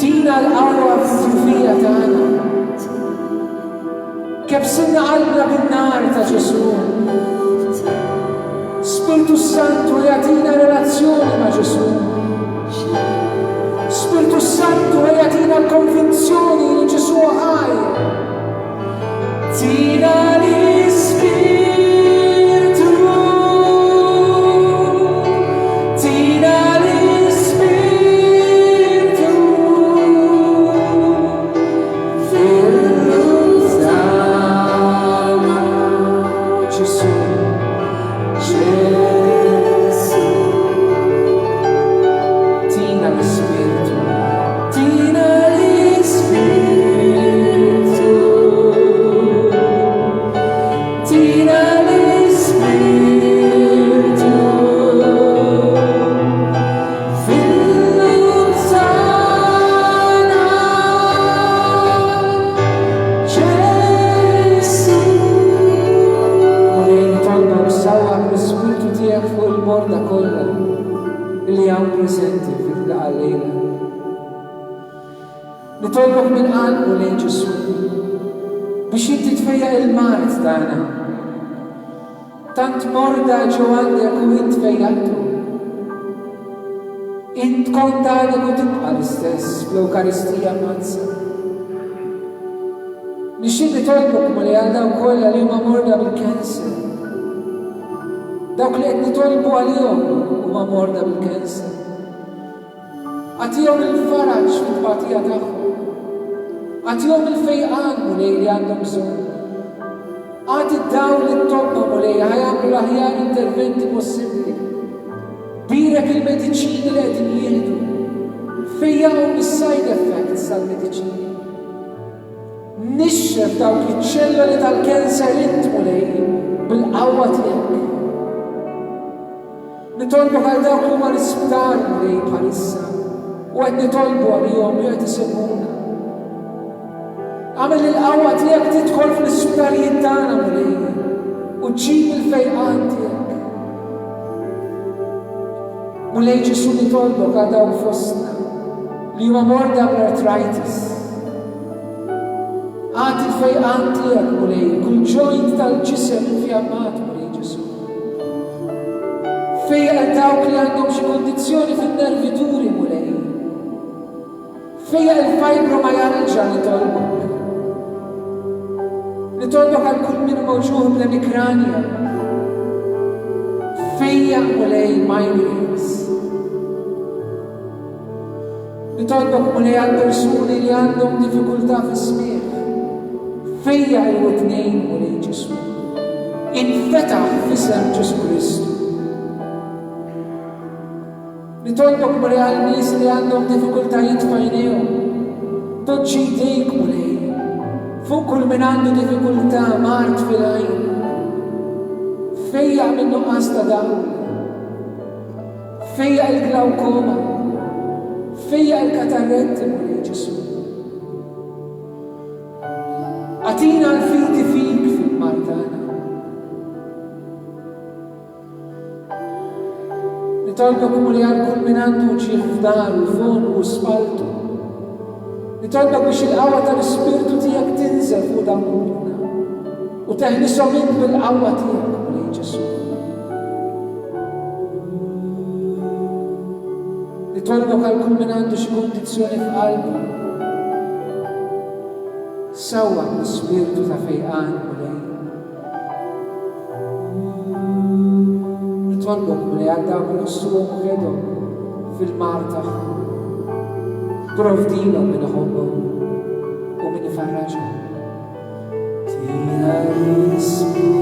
Tina l-qawwa fil-ġufija tagħna. Kebsilna qalbna bin-nar ta' Ġesù. Spiritu Santu jagħtina relazzjoni ma' Ġesù. Spiritu Santu jagħtina l-konvinzjoni li Ġesù ħaj. Tina l-Spiritu. Tina l-Spiritu. Fil-qlub tagħna. Ġesù. Ġesù. Tina l-Spiritu. Tina l-Spiritu. Tina l-Spiritu. Fil-qlub tagħna. Ġesù. Mulej nitolbok sawwa l-Spiritu tiegħek fuq il-borda kollha li hawn preżenti fil-laqgħa lejla. Nitolbok minn qalb lejn Ġesù biex inti tfejjaq il-mart tagħna. Tant morda ġew għandek u int fejjaqtu. Int kont għadek u tibqa' l-istess fl-Ewkaristija mazza. Nixtieq nitolbok mulej għal dawk kollha li huma morda bil-kanser. Dawk li qed nitolbu għalihom huma morda bil-kanser. Għatihom il-faraġ fil-tbatija tagħhom. Għatihom il-fejqan mulej li għandhom bżonn. Għad id-dawl li t-tobba mulej ħajamlu l-aħjar interventi possibbli. Birek il-mediċini li qegħdin jieħdu. Fejja u mis-side effects tal-mediċini. Nixxef dawk iċ-ċelloli tal-kanser int mulej bil-qawwa tiegħek. Nitolbu għal dawk li huma l-isptar mulej bħalissa u qed nitolbu għalihom li qed isemuna. Għamel il-qawwa tiegħek tidħol fl-isptarijiet tagħna mulej u ġib il-fejqan tiegħek. Mulej Ġesù nitolbu għal dawk fostna li huma morda bl-arthritis. Għad il-fejqan tiegħek mulej, kull joint tal-ġisem infjammat mulej Ġesù. Fejja dawk li għandhom xi kondizzjoni fin-nervi duri mulej. Fejja il-fibromyalgia nitolbok. Nitolbok għal kull min mawġuħ bl-emikranja. Fejja mulej migraines. Nitolbok mulej għal persuni li għandhom diffikultà fis-smieħ. Fejja il-witnejn mulej Ġesù. Infetaħ f'isem Ġesu Kristu. Nitolbok mulej għal nies li għandhom diffikultajiet f'għajnejhom. Poġġi jdejk mulej. Fuq kull min għandu diffikultà mart fil-għajn. Fejja minn nuqqas ta' dawl. Fejja il-glawkoma. Fejja il-katarretti mulej Ġesù. Għatina l-fidi fik fil-martana. Nitolbok mulej għal kull min għandu ġieħ f'daru, fonu u spaltu. Nitolbok biex il-qawwa tal-Ispirtu tiegħek tinżel fuq dawn u teħnisom int bil-qawwa tiegħek mulej Ġesù. Nitolbok għal kull min għandu xi kondizzjoni f'qalbu. Sawwa l-Ispirtu ta' fejqan mulej. Nitolbok mulej għal dawk li ħossuhom ħedhom fil-mar tagħhom. Provdilhom minn iħobbhom u minn ifarraġhom. Tina l-Ispirtu,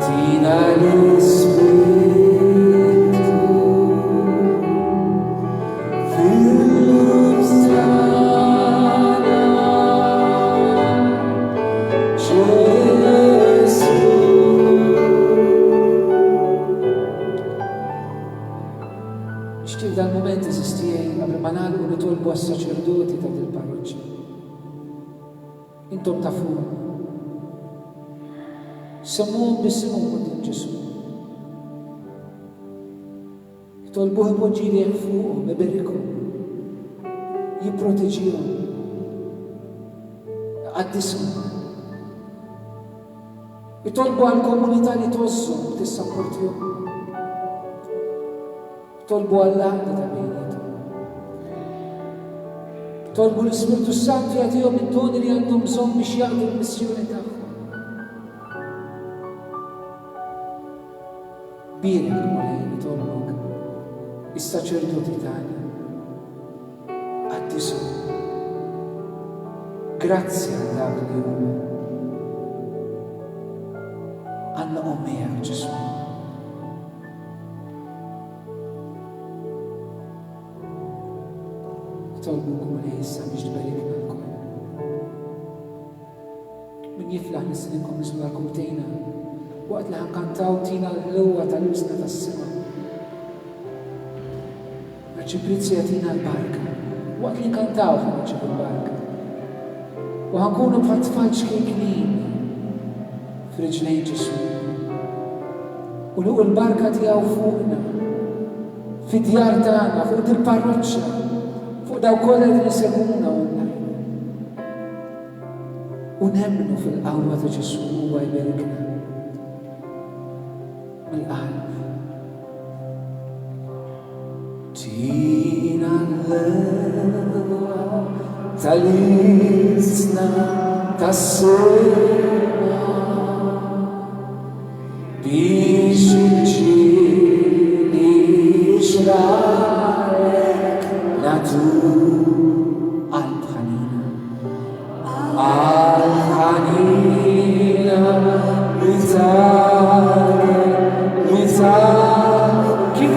tina l-Ispirtu. Għas-saċerdoti ta' dil-parroċċja. Intom tafuhom. Semmuhom bisimhom quddiem Ġesù. Jitolbuh ipoġġili hemm fuqhom, iberikhom, jipproteġihom, iqaddishom. Jitolbu għall-komunità li tgħozzhom, tissapportihom. Jitolbu għall-għaqda ta' bejniethom. Tolbu l-Ispirtu Santu jagħtihom id-doni li għandhom bżonn biex jaqdu l-missjoni tagħhom. Bierek mulej nitolbok is-saċerdoti tagħna. Qaddishom. Grazzi għal dak li huma. Għandna ommejek Ġesù. Tolbukom mulej issa biex tbarikna l-kol. Min jiflaħ nistilinkom nisma' l-kumtejna waqt li ħankantaw tina l-ħlewwa tal-wisna tas-sema. Ċiprizzi tina l-barka. Waqt li nkantaw ħanċib il-barka. U ħankunu bħal tfal xkejknin f'riġlejn Ġesù. U luq il-barka tiegħu fuqna, fid-djar tagħna, fuq il-parroċċja. Fuq daw kollha li niseguna u nemmnu fil-qawwa ta' Ġesù huwa jberikna mill-qalb. Tina l-ħelwa tal-isna tas-sema biex il-ġieli xrarek natu għal-ħanina. Għal-ħanina, kif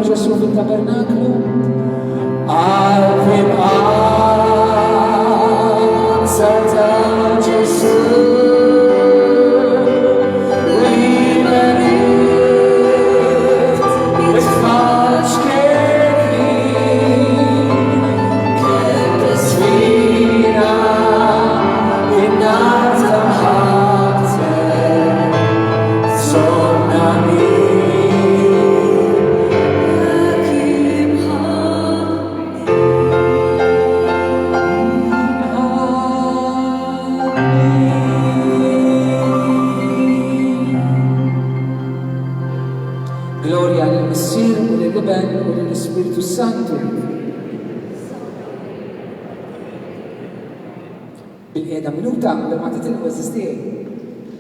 Ġesù fil-tabernaklu għal-prim għazza ta' Ġesù rimanit bisfaċ kien teswina in-nar ta' ħabtek somna Gloria lill-Missir u lill-Iben u lill-Ispiritu Santu. Bil-qiegħda minuta qabel ma titilqu eżistej.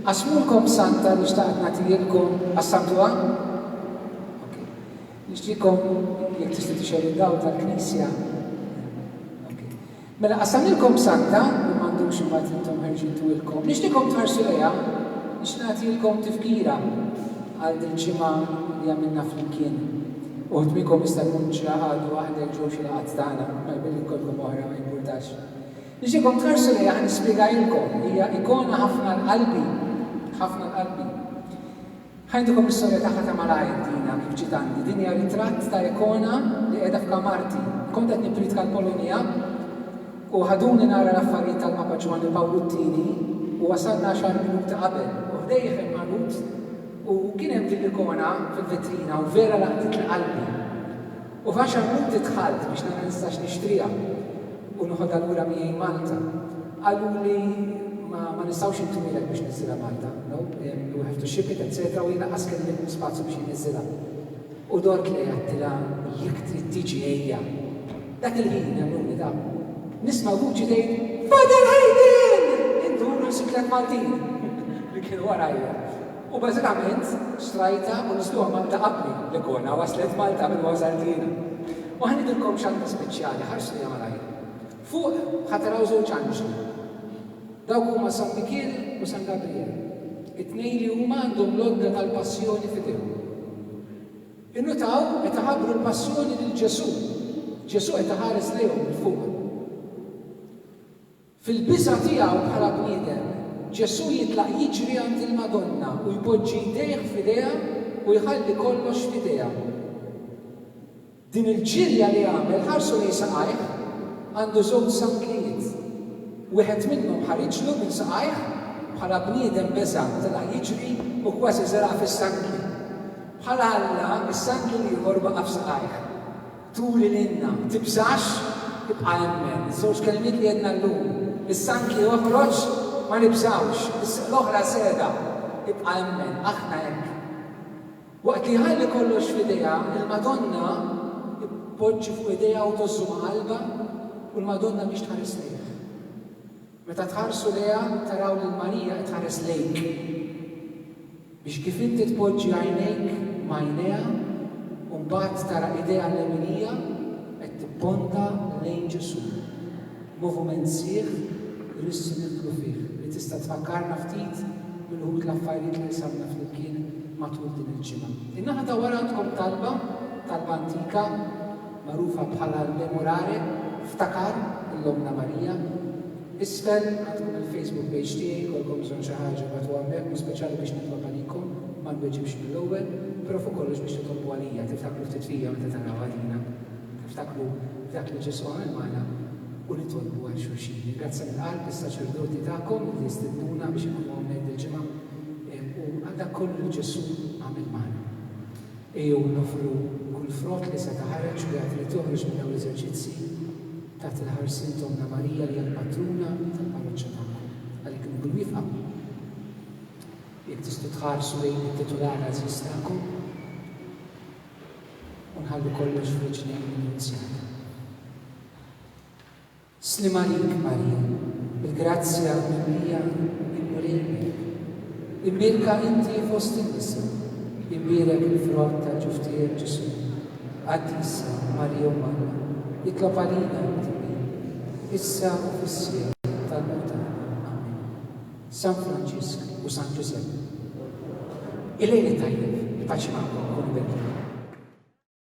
Qasmulkom Santa li xtaqt nagħtilkom qassamtuha? Nixtieqkom jekk tistgħu tixerrindaw tal-Knisja. Mela qassamilkom Santa li m'għandux imbagħad intom ħerġintulkom. Nixtieqkom tħarsu lejha biex nagħtilkom tifkira għal din ġimgħa li għamilna flimkien. Uħud minnkom jista' jkun xi ħadd waħdek ġew xi laqgħat tagħna, ma jbin ikollkom oħra ma jimpurtax. Nixtieqkom tħarsu lejha ħanispjegajlkom, hija ikona ħafna l-qalbi, ħafna l-qalbi. Ħajdukom l-istorja tagħha ta' malajr dina kif ġiet għandi. Din hija ritratt ta' ikona li qiegħda f'kamarti. Kont qed nippritka l-Polonja u ħaduni nara l-affarijiet tal-Papa Ġwanni Pawlu T u wasalna 10 minuti qabel. U ħdejjef il-manut u kien hemm din l-ikona fil-vitrina u vera laqtet l-qalbi. U f'10 minuti dħalt biex ma nistax nixtriha u noħodha lura miegħi Malta. Qalu li ma nistgħux intumilek biex niżilha Malta, no? You have to ship it, etc. U jiena qas kelli spazju biex jinniżilha. U dort li għattilha jekk trid tiġi ejja. Dak il-ħin jagħmluni da. Nisma' vuċi tgħid Father Hayden! Induru siklet Maltin li kienu warajja. U bażikament strajta u nisluha Malta qabli l-ikona waslet Malta minn wasaltina. U ħanidilkom x'għandna speċjali ħarsu li malajr. Fuq ħataraw żewġ anġli. Dawk huma San Mikiel u San Gabriel. It-tnejn li huma għandhom l-odda tal-passjoni f'idejhom. Innutaw qed iħabbru l-passjoni lil Ġesù. Ġesù qed iħares lejhom il fuq. Fil-biża' tiegħu bħala bniedem, Ġesù jitlaq jiġri għand il-Madonna u jpoġġi jdejh f'idejha u jħalli kollox f'idejha. Din il-ġirja li għamel ħarsu li saqajh għandu żewġ sanglijiet. Wieħed minnhom ħariġlu minn saqajh bħala bniedem beża' tela' jiġri u kważi żeraq fis-sangli. Bħala Alla is-sangli li ieħor baqa' f'saqajh. Turi lilna, tibżax, tibqa' hemmen. Żewġ kelmiet li għedna llum. Is-sangli joħroġ ma nibżawx, l-oħra seda, tibqa' hemmen, aħna hekk. Waqt li ħalli kollox f'idejha, il-Madonna poġġi fuq idejha u tożżu qalba u l-Madonna biex tħares lejha. Meta tħarsu lejha taraw li l-Marija qed tħares lejk. Biex kif inti tpoġġi għajnejk ma' għajnejha u mbagħad tara idejha l-leminija qed tipponta lejn Ġesù. Moviment sieħ li nissu nidħlu fih li tista' tfakkarna ftit mill-ħut l-affarijiet li sabna flimkien matul din il-ġimgħa. In-naħa ta' wara għandkom talba antika magħrufa bħala l-memorare ftakar l-Omna Marija. Isfel għandkom il-Facebook page tiegħi kolkom bżonn xi ħaġa bagħtu hemmhekk mhu speċjali biex nitlob għalikom ma nweġibx mill-ewwel, però fuq kollox biex titolbu għalija tiftakru ftit fija meta taraw għalina. Tiftakru dak li Ġesù għamel magħna u nitolbu għal xulxin. Grazzi mill-qalb is-saċerdoti tagħkom li jistednuna biex ikunu hawnhekk il-ġimgħa u għal dak kollu li Ġesù għamel magħna. Ejjew nofru kull frott li se taħareġ u jagħti li toħroġ minn dawn l-eżerċizzi taħt il-ħarsin ta' Omna Marija li hija-l-patruna tal-parroċċja tagħkom. Għalhekk nkunu wifqa. Jekk tistgħu tħarsu lejn it-titular għażiż tagħkom u nħallu kollox f'riġlejn il-Nunzjata. Slima lik, Marija, bil-grazzja mimlija immurejnek. Imbirka inti fost in-nisa, imbirek il-frott ta' ġuftier Ġesù. Għaddisa, Marija u Marja, jitlob għalina issa u fis-sir tal-mewta. Amen. San Franċisk u San Giuseppe. Il-lejli tajjeb, il-paċi magħkom, kun